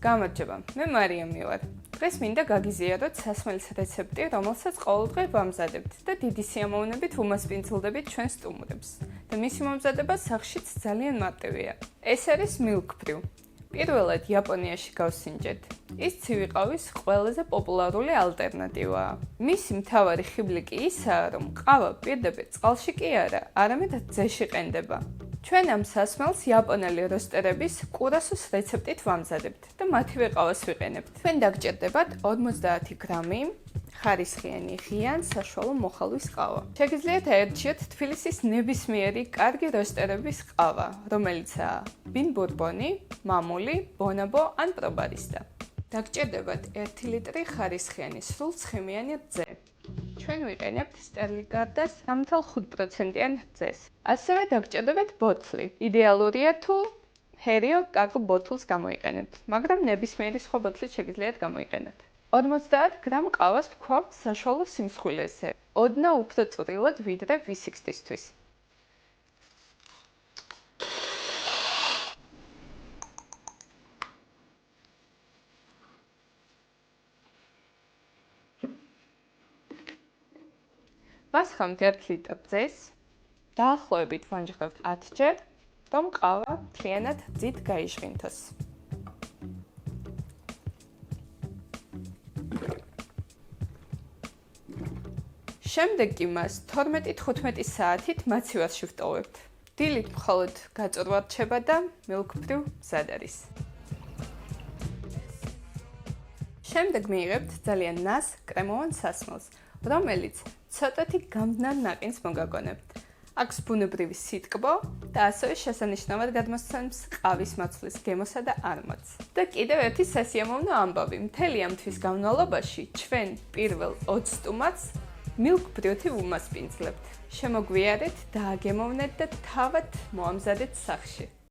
გამარჯობა, მე მარიამი ვარ. დღეს მინდა გაგიზიაროთ სასმელის რეცეპტი, რომელსაც ყოველდღე ვამზადებთ და დიდი სიამოვნებით უმასპინძლდებით ჩვენ სტუმრებს. და მისი მომზადება სახლშიც ძალიან მარტივია. ეს არის milk brew. პირველად იაპონიაში გავსინჯეთ. ის ცივი ყავის ყველაზე პოპულარული ალტერნატივაა. მისი მთავარი ხიბლი კი ისაა, რომ ყავა პირდაპირ წყალში კი არა, არამედ ძეში ყენდება. ჩვენ ამ სასმელს იაპონელი როსტერების კურასოს რეცეპტით ვამზადებთ და მათივე ყავას ვიყენებთ. თქვენ დაგჭირდებათ 50 გრამი ხარისხიანი ღია საშუალო მოხალვის ყავა. შეგიძლიათ აერჩიოთ თბილისის ნებისმიერი კარგი როსტერების ყავა, რომელიცაა ბინ ბურბონი, მამული, ბონაბო ან პრობარისტა. დაგჭირდებათ 1 ლიტრი ხარისხიანი სრულცხიმიანი რძე. ჩვენ ვიყენებთ სტერლიგარდას 3.5%-იან რძეს. ასევე დაგჭირდებათ ბოთლი. იდეალურია თუ ჰერიო კარგ ბოთლს გამოიყენებთ, მაგრამ ნებისმიერი სხვა ბოთლით შეგიძლიათ გამოიყენოთ. 50 გრამ ყავას ვქვავთ საშუალო სიმსხვილეზე. ოდნავ უფრო წვრილად ვიდრე V60-ისთვის. ვასხამთ 1 ლიტრ რძეს, დაახლოებით ვანჯღებთ 10 ჯერ, რომ ყავა მთლიანად ძით გაიჟღინთოს. შემდეგ კი მას 12-15 საათით მაცივარში ვტოვებთ. დილით მხოლოდ გაწურვა რჩება და milk brew მზად არის. შემდეგ მიიღებთ ძალიან ნას კრემოვან სასმელს, რომელიც ცოტათი გამდნარ ნაყინს მოგაგონებთ. აქვს ბუნებრივი სიტკბო და ასევე შესანიშნავად გადმოსცემს ყავის მაცვლის გემოსა და არმატს. და კიდევ ერთი სასიამოვნო ამბავი, მთელი ამ თვის განმავლობაში ჩვენ პირველ 20 სტუმარს milk brew-ით ვუმასპინძლებთ. შემოგვიარეთ, დააგემოვნეთ და თავად მოამზადეთ სახლში.